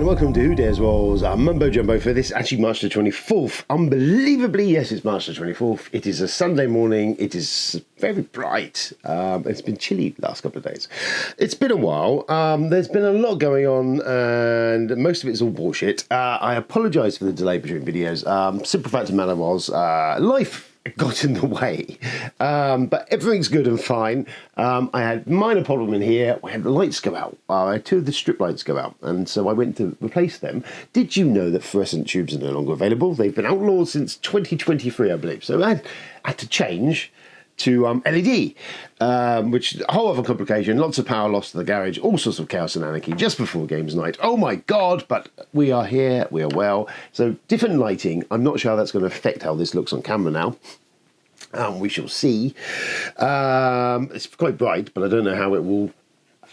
and welcome to Who Dares Rolls Mumbo Jumbo for this actually March the 24th. Unbelievably, yes, it's March the 24th. It is a Sunday morning. It is very bright. It's been chilly the last couple of days. It's been a while. There's been a lot going on, and most of it's all bullshit. I apologise for the delay between videos. Simple fact of the matter was life got in the way, but everything's good and fine. I had minor problem in here. I had the lights go out. I had two of the strip lights go out, and so I went to replace them. Did you know that fluorescent tubes are no longer available? They've been outlawed since 2023, I believe. So I had to change to LED, which is a whole other complication, lots of power loss to the garage, all sorts of chaos and anarchy just before games night. Oh my God, but we are here, we are well. So different lighting. I'm not sure how that's going to affect how this looks on camera now. We shall see. It's quite bright, but I don't know how it will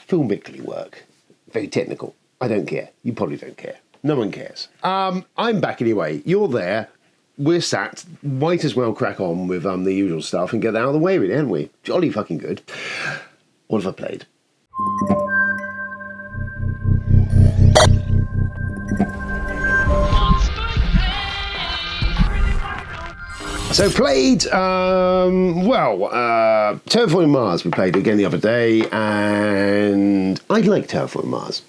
filmically work. Very technical. I don't care. You probably don't care. No one cares. I'm back anyway. You're there. We're sat. Might as well crack on with the usual stuff and get that out of the way, really, haven't we? Jolly fucking good. What have I played? So played, Terraforming Mars we played again the other day, and I like Terraforming Mars.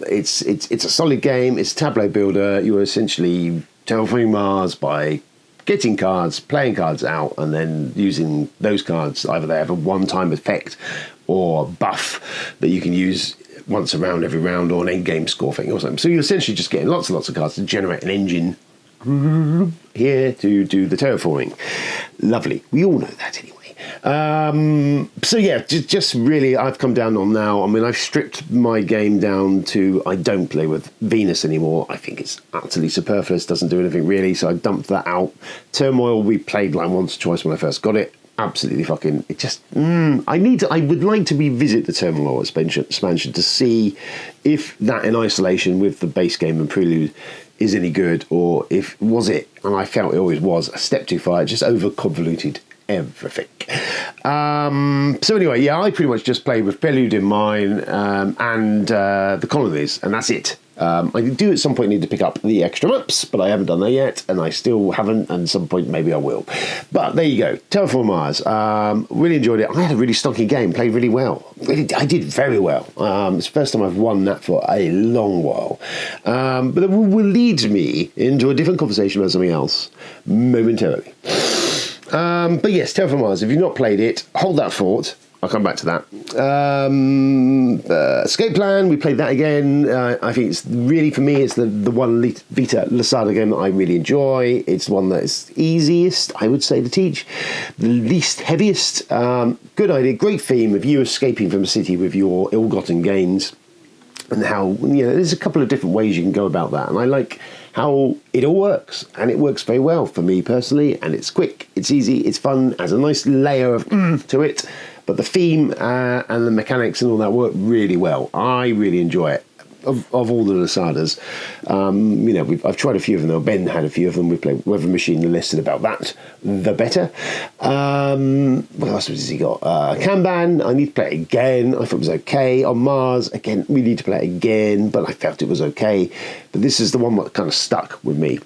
It's a solid game. It's a tableau builder. You're essentially terraforming Mars by getting cards, playing cards out, and then using those cards. Either they have a one-time effect or buff that you can use once around every round, or an end-game score thing or something. So you're essentially just getting lots and lots of cards to generate an engine here to do the terraforming. Lovely. We all know that anyway. So yeah, just really, I've come down on now. I mean, I've stripped my game down to I don't play with Venus anymore. I think it's utterly superfluous, doesn't do anything really, so I dumped that out. Turmoil, we played like once or twice when I first got it. Absolutely fucking, it just, I would like to revisit the Turmoil expansion to see if that in isolation with the base game and Prelude is any good, or if was it, and I felt it always was, a step too far. It just over convoluted everything. So anyway, yeah, I pretty much just played with Prelude in mind and the colonies, and that's it. I do at some point need to pick up the extra maps, but I haven't done that yet, and I still haven't, and at some point maybe I will. But there you go, Terraforming Mars. Really enjoyed it. I had a really stonky game, played really well. I did very well. It's the first time I've won that for a long while. But it will lead me into a different conversation about something else momentarily. But yes, Terraforming Mars, if you've not played it, hold that thought. I'll come back to that. Escape Plan, we played that again. I think it's really, for me, it's the one Vita Lasada game that I really enjoy. It's one that is easiest, I would say, to teach. The least heaviest. Good idea, great theme of you escaping from a city with your ill-gotten gains. And how, there's a couple of different ways you can go about that. And I like how it all works. And it works very well for me personally. And it's quick, it's easy, it's fun, has a nice layer of to it. But the theme and the mechanics and all that work really well. I really enjoy it. Of all the Lasadas, I've tried a few of them. Ben had a few of them. We played Weather Machine, the less said about that, the better. What else has he got? Kanban, I need to play it again. I thought it was okay. On Mars, again, we need to play it again, but I felt it was okay. But this is the one that kind of stuck with me.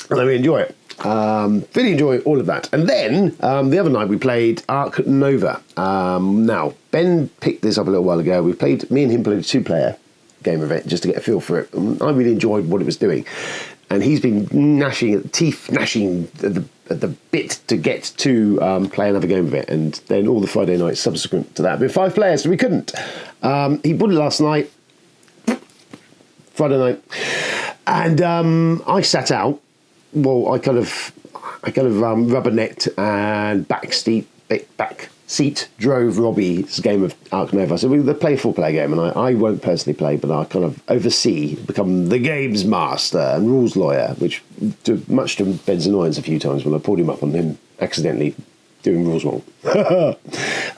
And I really enjoy it. Really enjoy all of that. And then the other night we played Ark Nova. Now, Ben picked this up a little while ago. Me and him played a two-player game of it just to get a feel for it. I really enjoyed what it was doing. And he's been gnashing at the bit to get to play another game of it. And then all the Friday nights subsequent to that. But 5 players, so we couldn't. He bought it last night, Friday night. And I sat out. Well, I kind of rubbernecked and back seat drove Robbie's game of Ark Nova. So we play a 4-player game, and I won't personally play, but I kind of oversee, become the games master and rules lawyer, which much to Ben's annoyance a few times when I pulled him up on him accidentally doing rules wrong. But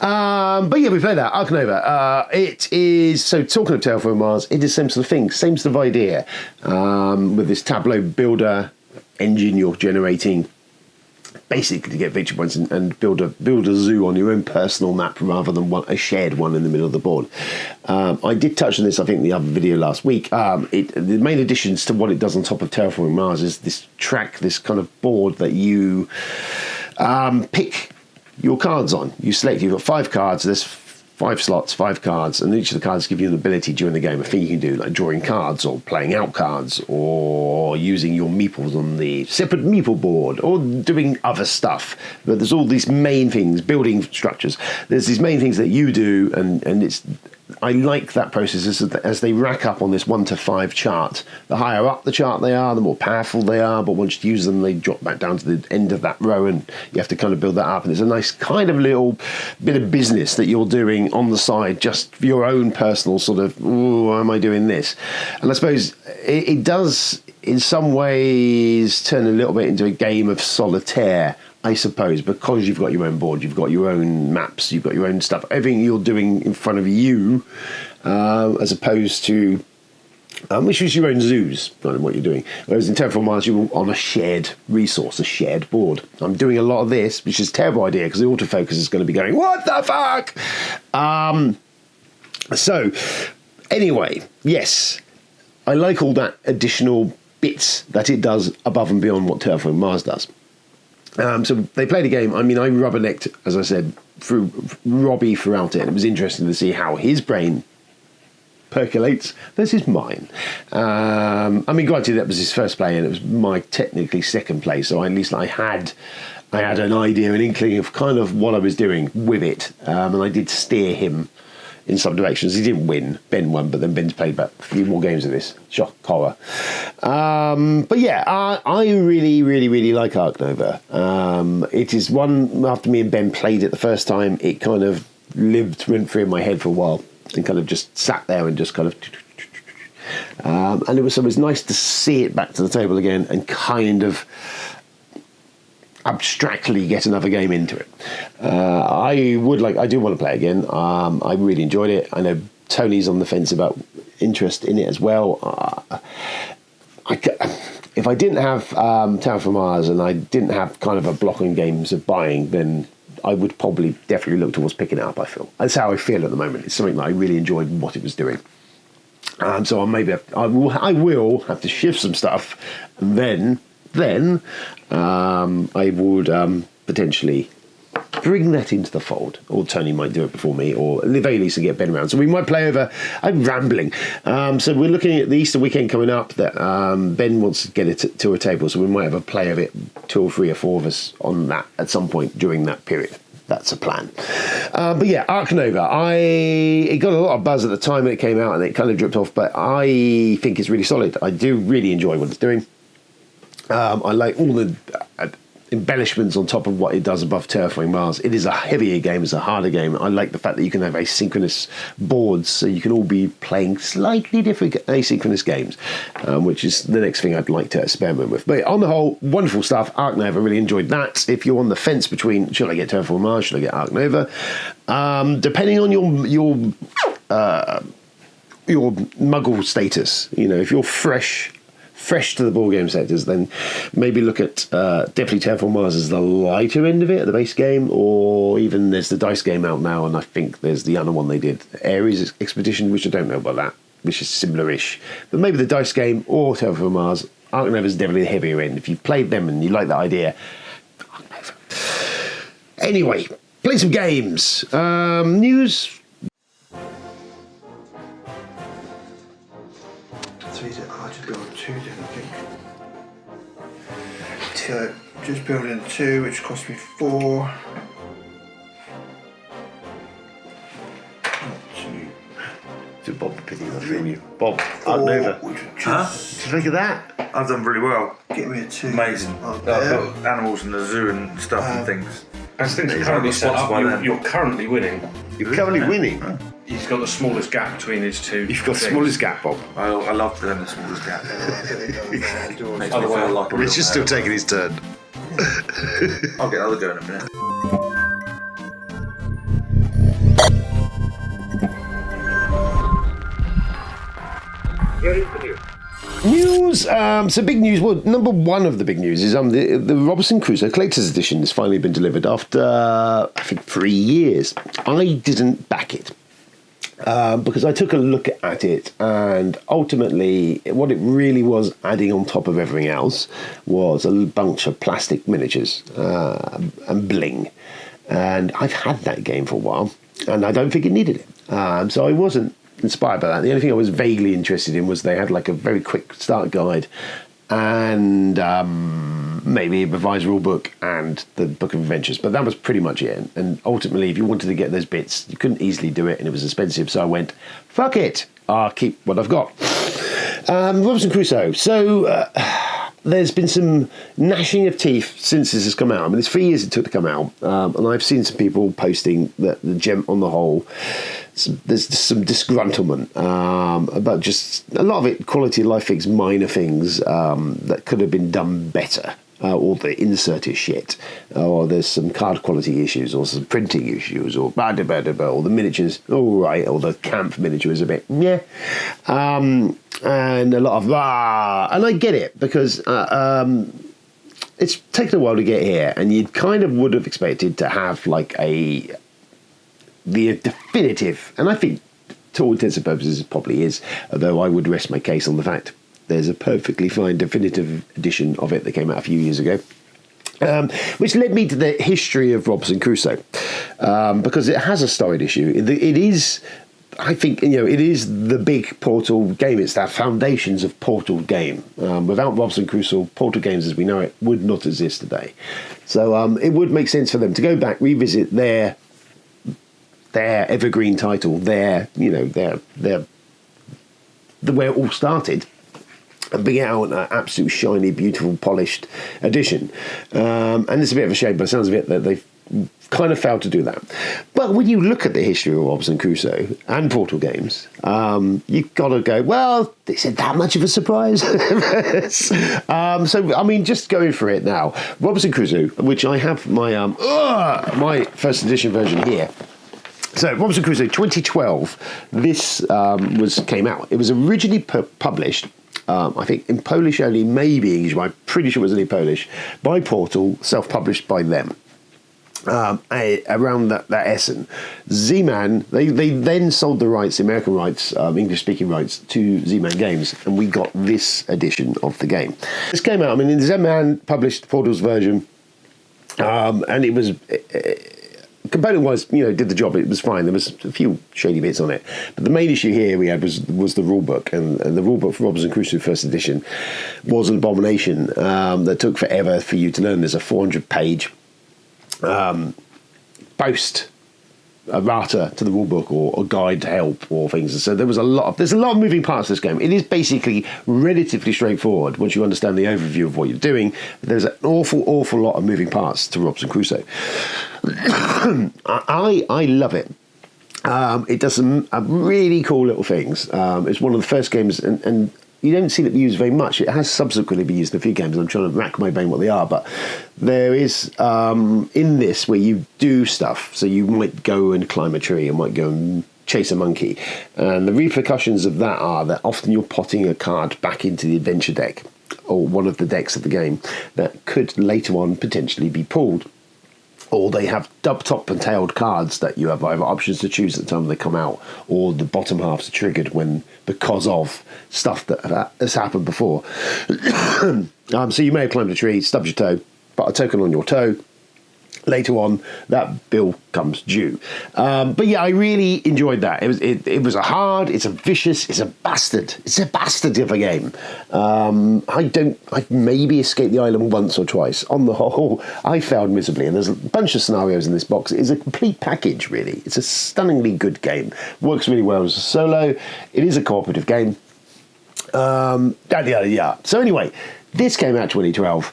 yeah, we play that, Ark Nova. It is, so talking of Terraforming Mars, it is the same sort of thing, same sort of idea, with this tableau builder engine you're generating. basically to get victory points and build a zoo on your own personal map rather than a shared one in the middle of the board. I did touch on this, I think, in the other video last week. The main additions to what it does on top of Terraforming Mars is this track, this kind of board that you pick your cards on. You select, you've got 5 cards, there's 5 slots, 5 cards, and each of the cards give you an ability during the game. A thing you can do, like drawing cards or playing out cards or using your meeples on the separate meeple board or doing other stuff. But there's all these main things, building structures. There's these main things that you do, and it's... I like that process as they rack up on this 1 to 5 chart. The higher up the chart they are, the more powerful they are, but once you use them, they drop back down to the end of that row, and you have to kind of build that up. And it's a nice kind of little bit of business that you're doing on the side, just for your own personal sort of, ooh, why am I doing this? And I suppose it does, in some ways, turn a little bit into a game of solitaire, I suppose, because you've got your own board, you've got your own maps, you've got your own stuff, everything you're doing in front of you, as opposed to, which is your own zoos, kind of what you're doing. Whereas in Terraforming Mars, you're on a shared resource, a shared board. I'm doing a lot of this, which is a terrible idea, because the autofocus is going to be going, what the fuck? So, anyway, yes, I like all that additional bits that it does above and beyond what Terraforming Mars does. So they played a game. I mean, I rubbernecked, as I said, through Robbie throughout it. And it was interesting to see how his brain percolates versus mine. I mean, granted, that was his first play, and it was my technically second play. So at least I had an idea, an inkling of kind of what I was doing with it, and I did steer him in some directions. He didn't win. Ben won, but then Ben's played about a few more games of this. Shock horror. But yeah, I really, really, really like Ark Nova. It is one, after me and Ben played it the first time, it kind of went through in my head for a while and kind of just sat there and just kind of... and it was nice to see it back to the table again and kind of abstractly get another game into it. I do want to play again. I really enjoyed it. I know Tony's on the fence about interest in it as well. If I didn't have Terraforming Mars and I didn't have kind of a block in games of buying, then I would probably definitely look towards picking it up, I feel. That's how I feel at the moment. It's something that I really enjoyed what it was doing. So I will have to shift some stuff, and then I would potentially bring that into the fold, or Tony might do it before me, or at the very least to get Ben around. So we might play over. I'm rambling. So we're looking at the Easter weekend coming up that Ben wants to get it to a table, so we might have a play of it, 2 or 3 or 4 of us on that at some point during that period. That's a plan. But yeah, Ark Nova. It got a lot of buzz at the time it came out, and it kind of dripped off, but I think it's really solid. I do really enjoy what it's doing. I like all the embellishments on top of what it does above Terraforming Mars. It is a heavier game, it's a harder game. I like the fact that you can have asynchronous boards, so you can all be playing slightly different asynchronous games, which is the next thing I'd like to experiment with. But on the whole, wonderful stuff. Ark Nova, really enjoyed that. If you're on the fence between, should I get Terraforming Mars, should I get Ark Nova? Depending on your muggle status, if you're fresh to the board game sectors, then maybe look at definitely Terraforming Mars as the lighter end of it, the base game, or even there's the dice game out now, and I think there's the other one they did, Ares Expedition, which I don't know about that, which is similar-ish. But maybe the dice game or Terraforming Mars. Ark Nova is definitely the heavier end. If you've played them and you like that idea, Ark Nova. Anyway, play some games. News. So just building 2, which cost me 4. So Bob picking that from you. Bob, Ark Nova. Just look at that. I've done really well. Get me a 2. Amazing. I've got animals in the zoo and stuff and things. As things are currently set up, you're currently winning. You're currently winning. He's got the smallest gap between his 2. You've got the smallest gap, Bob. I love doing the smallest gap. Makes me feel like a Rich is still taking his turn. I'll get another go in a minute. Here is the news. News. So big news. Well, number one of the big news is the Robinson Crusoe Collectors Edition has finally been delivered after I think 3 years. I didn't back it. Because I took a look at it, and ultimately what it really was adding on top of everything else was a bunch of plastic miniatures and bling. And I've had that game for a while, and I don't think it needed it. So I wasn't inspired by that. The only thing I was vaguely interested in was they had like a very quick start guide and maybe a revised rule book and the book of adventures, but that was pretty much it. And ultimately, if you wanted to get those bits, you couldn't easily do it, and it was expensive, so I went, fuck it, I'll keep what I've got. Robinson Crusoe. So there's been some gnashing of teeth since this has come out. I mean, it's 3 years it took to come out, and I've seen some people posting that the gem on the whole, there's some disgruntlement about just a lot of it, quality of life things, minor things that could have been done better. Or the insert is shit, or there's some card quality issues, or some printing issues, or or the miniatures, all right, or the camp miniature is a bit, yeah. And a lot of, and I get it, because it's taken a while to get here, and you kind of would have expected to have like the definitive, and I think to all intents and purposes it probably is, although I would rest my case on the fact there's a perfectly fine definitive edition of it that came out a few years ago, which led me to the history of Robinson Crusoe, because it has a storied issue. It is, I think, it is the big Portal game. It's that foundations of Portal game. Without Robinson Crusoe, Portal games as we know it would not exist today. So it would make sense for them to go back, revisit their evergreen title, their where it all started, and bring out an absolute shiny, beautiful, polished edition. And it's a bit of a shame, by the sounds of it, that they've kind of failed to do that. But when you look at the history of Robinson Crusoe and Portal games, you've got to go, well, is it that much of a surprise? So, I mean, just going for it now. Robinson Crusoe, which I have my first edition version here. So, Robinson Crusoe 2012, this came out. It was originally published, I think in Polish only, maybe English, but I'm pretty sure it was only Polish, by Portal, self-published by them. Around that Essen. Z-Man, they then sold the rights, the American rights, English-speaking rights, to Z-Man Games, and we got this edition of the game. This came out, I mean, Z-Man published Portal's version, and it was... component-wise, did the job. It was fine. There was a few shady bits on it, but the main issue here we had was the rule book, and the rule book for Robinson Crusoe First Edition was an abomination that took forever for you to learn. There's a 400-page post errata to the rule book, or a guide to help, or things. And so there's a lot of moving parts to this game. It is basically relatively straightforward once you understand the overview of what you're doing. There's an awful lot of moving parts to Robinson Crusoe. I love it. It does some really cool little things. It's one of the first games, and you don't see it used very much. It has subsequently been used in a few games, and I'm trying to rack my brain what they are, but there is in this where you do stuff. So you might go and climb a tree, you might go and chase a monkey, and the repercussions of that are that often you're potting a card back into the adventure deck, or one of the decks of the game, that could later on potentially be pulled. Or they have top and tailed cards that you have either options to choose at the time they come out, or the bottom halves are triggered because of stuff that has happened before. So you may have climbed a tree, stubbed your toe, put a token on your toe. Later on, that bill comes due. But yeah, I really enjoyed that. It was it's a vicious, it's a bastard of a game. I've maybe escaped the island once or twice. On the whole, I failed miserably, and there's a bunch of scenarios in this box. It is a complete package, really. It's a stunningly good game. Works really well as a solo. It is a cooperative game. So anyway, this came out 2012.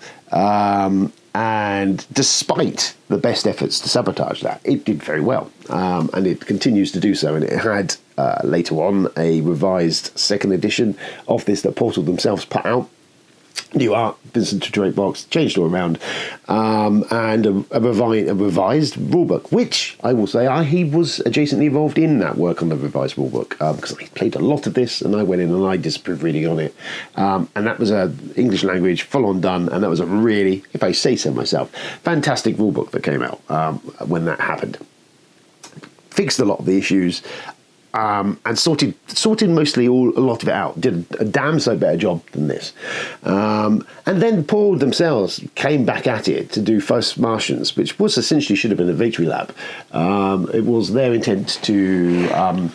And despite the best efforts to sabotage that, it did very well, and it continues to do so. And it had later on a revised second edition of this that Portal themselves put out, new art, Vincent to Drake box, changed all around, and a revised rulebook, which I will say he was adjacently involved in that work on the revised rulebook, because I played a lot of this and I went in and I disapproved reading on it, and that was a English language full on done, and that was a really, if I say so myself, fantastic rulebook that came out when that happened. Fixed a lot of the issues. And sorted mostly a lot of it out. Did a damn sight better job than this. And then Paul themselves came back at it to do First Martians, which was essentially should have been a victory lap. It was their intent to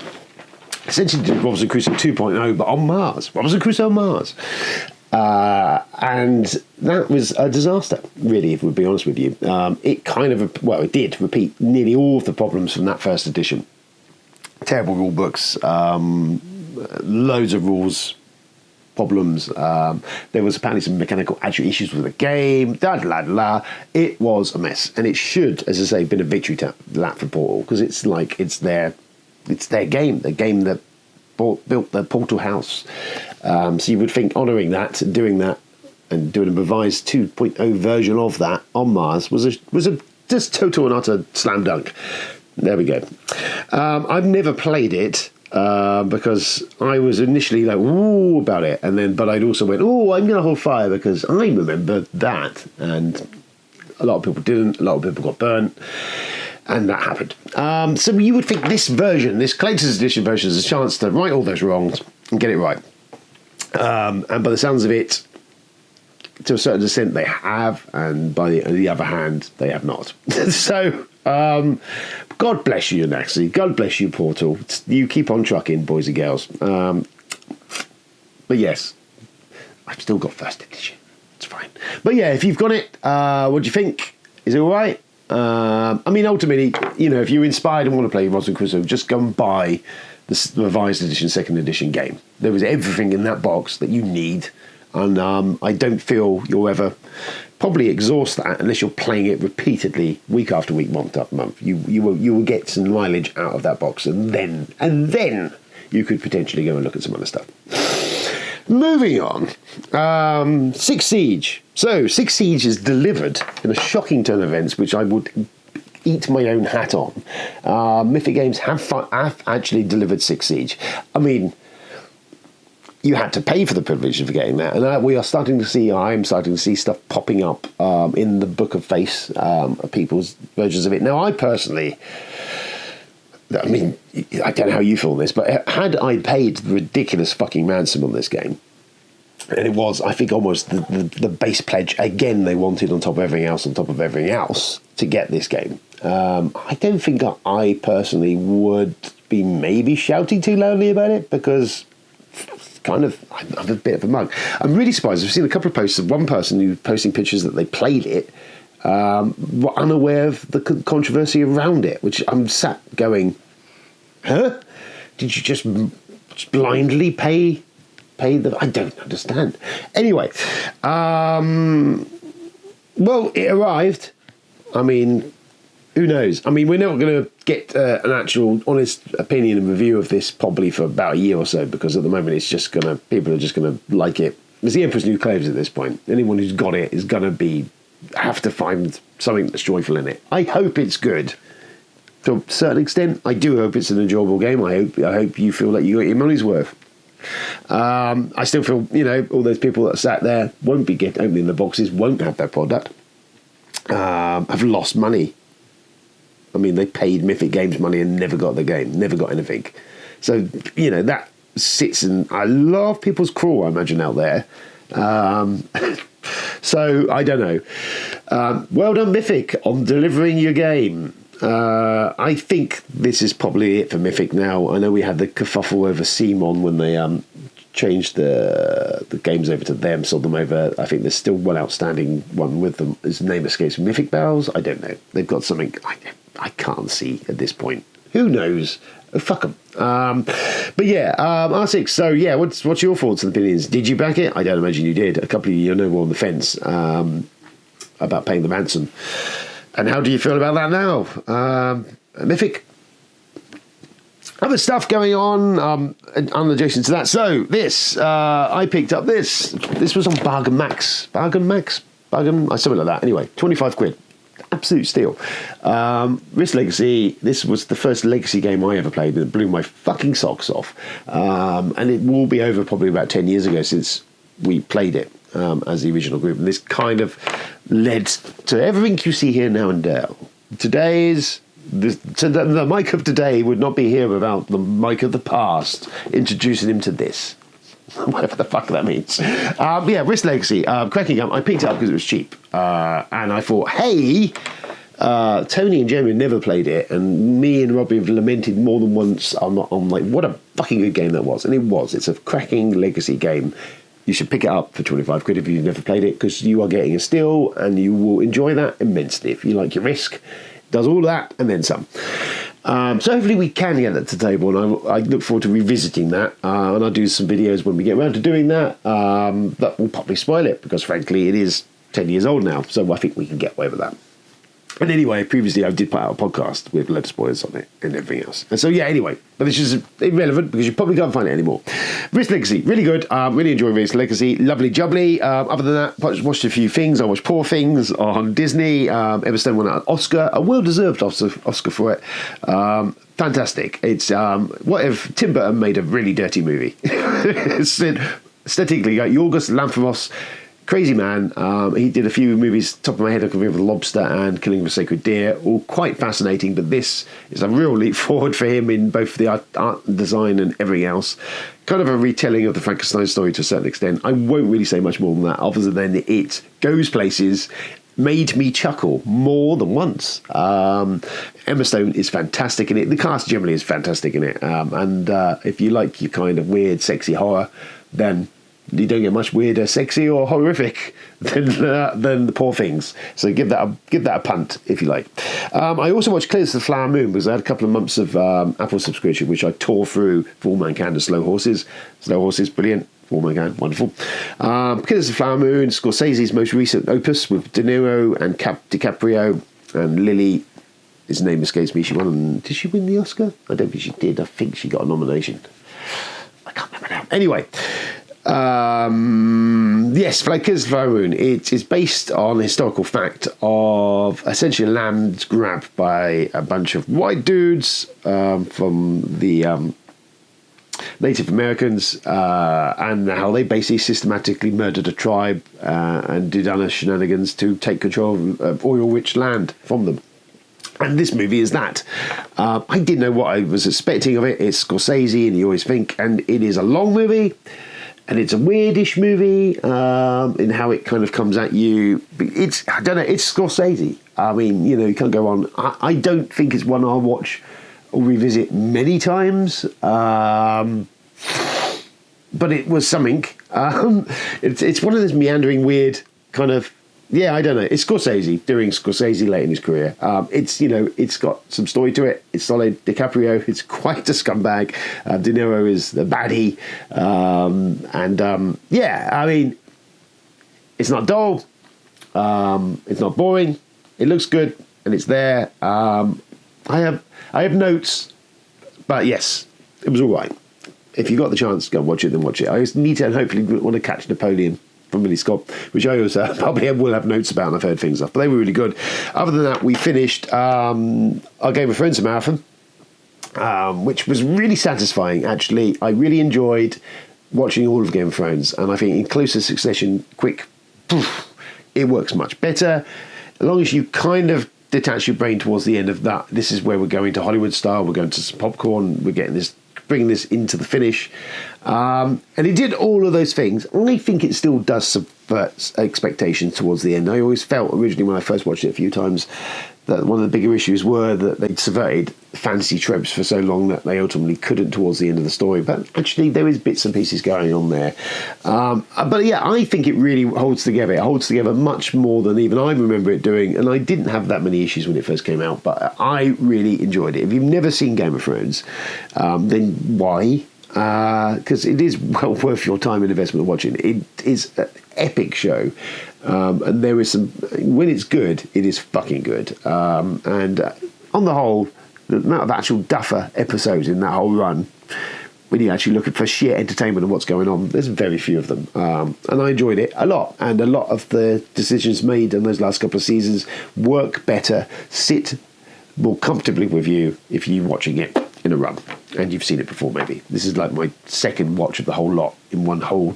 essentially do Robinson Crusoe 2.0, but on Mars. Robinson Crusoe on Mars. And that was a disaster, really, if we'd be honest with you. It did repeat nearly all of the problems from that first edition. Terrible rule books, loads of rules problems. There was apparently some mechanical actual issues with the game. It was a mess, and it should, as I say, been a victory lap for Portal, because it's their game, the game that built the Portal house. So you would think honouring that, and doing that, and doing a revised 2.0 version of that on Mars was a just total and utter slam dunk. There we go. I've never played it because I was initially like, ooh, about it. But I'd also went, oh, I'm going to hold fire because I remember that. And a lot of people didn't. A lot of people got burnt. And that happened. So you would think this version, this Collector's Edition version, is a chance to right all those wrongs and get it right. And by the sounds of it, to a certain extent, they have. And by the other hand, they have not. So... God bless you, Naxi. God bless you, Portal. You keep on trucking, boys and girls. But yes, I've still got first edition. It's fine. But yeah, if you've got it, what do you think? Is it all right? I mean, ultimately, if you're inspired and want to play Robinson Crusoe, just go and buy the revised edition, second edition game. There was everything in that box that you need. And I don't feel you'll ever probably exhaust that unless you're playing it repeatedly, week after week, month after month. You will get some mileage out of that box, and then you could potentially go and look at some other stuff. Moving on, Six Siege. So Six Siege is delivered in a shocking turn of events, which I would eat my own hat on. Mythic Games have actually delivered Six Siege. I mean, you had to pay for the privilege of getting that, and I'm starting to see stuff popping up in the Book of Face, people's versions of it. Now, I personally, I don't know how you feel on this, but had I paid the ridiculous fucking ransom on this game, and it was, I think, almost the base pledge again they wanted on top of everything else to get this game, I don't think I personally would be maybe shouting too loudly about it, because I'm a bit of a mug. I'm really surprised. I've seen a couple of posts of one person who posting pictures that they played it, were unaware of the controversy around it, which I'm sat going, huh? Did you just blindly pay the... I don't understand. Anyway, well, it arrived. I mean, who knows? I mean, we're not going to get an actual honest opinion and review of this probably for about a year or so, because at the moment people are just going to like it. It's the Emperor's New Clothes at this point. Anyone who's got it is going to have to find something that's joyful in it. I hope it's good. To a certain extent, I do hope it's an enjoyable game. I hope you feel like you got your money's worth. I still feel, all those people that sat there won't be opening the boxes, won't have their product, have lost money. I mean, they paid Mythic Games money and never got the game, never got anything. So, that sits in a lot of people's craw, I imagine, out there. So, I don't know. Well done, Mythic, on delivering your game. I think this is probably it for Mythic now. I know we had the kerfuffle over Simon when they changed the games over to them, sold them over. I think there's still one outstanding one with them. His name escapes me. Mythic Bells? I don't know. They've got something I can't see at this point. Who knows? Fuck them. But yeah, R6. So yeah, what's your thoughts and opinions? Did you back it? I don't imagine you did. A couple of you were on the fence about paying the ransom. And how do you feel about that now? Mythic? Other stuff going on adjacent to that. So this, I picked up this. This was on Bargain Max, something like that. Anyway, 25 quid. Absolute steal. Risk Legacy, this was the first Legacy game I ever played, and it blew my fucking socks off. And it will be over probably about 10 years ago since we played it as the original group. And this kind of led to everything you see here now and there. The Mike of today would not be here without the Mike of the past introducing him to this. Whatever the fuck that means. Risk Legacy, cracking up. I picked it up because it was cheap. And I thought, hey, Tony and Jeremy never played it, and me and Robbie have lamented more than once on like, what a fucking good game that was. And it was. It's a cracking Legacy game. You should pick it up for 25 quid if you've never played it, because you are getting a steal, and you will enjoy that immensely. If you like your Risk, does all that and then some. So hopefully we can get that to the table, and I look forward to revisiting that, and I'll do some videos when we get around to doing that. That will probably spoil it, because frankly it is 10 years old now, so I think we can get away with that. And anyway, previously I did put out a podcast with loads of spoilers on it and everything else. And so anyway, but this is irrelevant because you probably can't find it anymore. Risk Legacy, really good. Really enjoy Risk Legacy. Lovely jubbly. Other than that, I watched a few things. I watched Poor Things on Disney. Everstone won an Oscar, a well-deserved Oscar for it. Fantastic. It's what if Tim Burton made a really dirty movie? Aesthetically, Yorgos Lanthimos, crazy man. He did a few movies, top of my head, I can remember The Lobster and Killing of a Sacred Deer, all quite fascinating, but this is a real leap forward for him in both the art and design and everything else. Kind of a retelling of the Frankenstein story to a certain extent. I won't really say much more than that, other than it goes places, made me chuckle more than once. Emma Stone is fantastic in it. The cast generally is fantastic in it. And if you like your kind of weird, sexy horror, then you don't get much weirder, sexy, or horrific than the Poor Things. So give that a punt if you like. I also watched Clears the Flower Moon because I had a couple of months of Apple subscription, which I tore through for All Mankind and Slow Horses. Slow Horses, brilliant. All Mankind, wonderful. Clears the Flower Moon, Scorsese's most recent opus with De Niro and DiCaprio and Lily. His name escapes me. Did she win the Oscar? I don't think she did. I think she got a nomination. I can't remember now. Anyway. Yes, Clears the Flower Moon. It is based on the historical fact of essentially a land grabbed by a bunch of white dudes from the Native Americans, and how they basically systematically murdered a tribe and did other shenanigans to take control of oil-rich land from them. And this movie is that. I didn't know what I was expecting of it. It's Scorsese, and you always think, and it is a long movie. And it's a weirdish movie in how it kind of comes at you. It's Scorsese. I mean, you can't go on. I don't think it's one I'll watch or revisit many times. But it was something. It's one of those meandering, weird kind of. Yeah, I don't know. It's Scorsese doing Scorsese late in his career. It's got some story to it. It's solid. DiCaprio is quite a scumbag. De Niro is the baddie. I mean, it's not dull. It's not boring. It looks good, and it's there. I have notes, but yes, it was all right. If you got the chance to go and watch it, then watch it. I just need to, and hopefully want to catch Napoleon from Ridley Scott, which I also probably will have notes about, and I've heard things of, but they were really good. Other than that, we finished our Game of Thrones marathon, which was really satisfying, actually. I really enjoyed watching all of Game of Thrones, and I think in closer succession, quick, it works much better. As long as you kind of detach your brain towards the end of that, this is where we're going to Hollywood style, we're going to some popcorn, we're getting this, bringing this into the finish. And it did all of those things. I think it still does subvert expectations towards the end. I always felt originally when I first watched it a few times that one of the bigger issues were that they'd subverted fantasy tropes for so long that they ultimately couldn't towards the end of the story. But actually there is bits and pieces going on there. But yeah, I think it really holds together. It holds together much more than even I remember it doing. And I didn't have that many issues when it first came out, but I really enjoyed it. If you've never seen Game of Thrones, then why? Because it is well worth your time and investment of watching. It is an epic show, and there is some. When it's good, it is fucking good. And on the whole, the amount of actual duffer episodes in that whole run, when you're actually looking for sheer entertainment and what's going on, there's very few of them. And I enjoyed it a lot. And a lot of the decisions made in those last couple of seasons work better, sit more comfortably with you if you're watching it in a run. And you've seen it before, maybe. This is like my second watch of the whole lot in one whole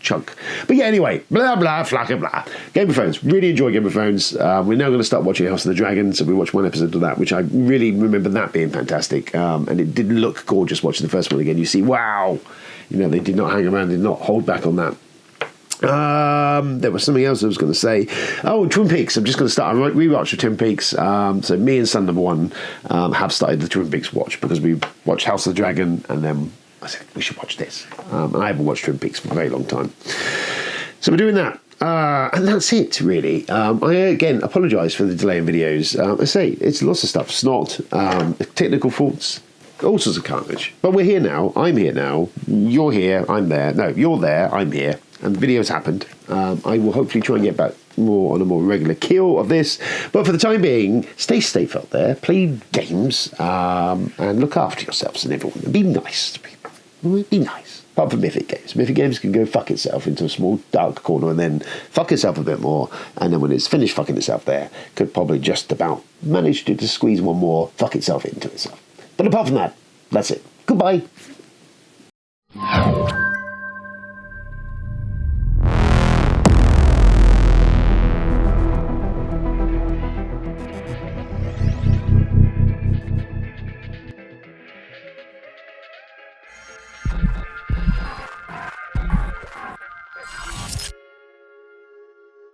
chunk. But yeah, anyway, blah, blah, flacca, blah. Game of Thrones. Really enjoy Game of Thrones. We're now going to start watching House of the Dragon, so we watched one episode of that, which I really remember that being fantastic. And it didn't look gorgeous watching the first one again. You see, wow, they did not hang around, did not hold back on that. There was something else I was going to say. Oh, Twin Peaks. I'm just going to start a rewatch of Twin Peaks. So me and son number one have started the Twin Peaks watch because we watched House of the Dragon, and then I said, we should watch this. And I haven't watched Twin Peaks for a very long time. So we're doing that. And that's it, really. I, again, apologise for the delay in videos. I say, it's lots of stuff. Snot, technical faults, all sorts of carnage. But we're here now. I'm here now. You're here. I'm there. No, you're there. I'm here. And the video's happened. I will hopefully try and get back more on a more regular keel of this. But for the time being, stay safe out there. Play games. And look after yourselves and everyone. And be nice to people. Be nice. Apart from Mythic games. Mythic games can go fuck itself into a small dark corner and then fuck itself a bit more. And then when it's finished fucking itself there, could probably just about manage to squeeze one more, fuck itself into itself. But apart from that, that's it. Goodbye.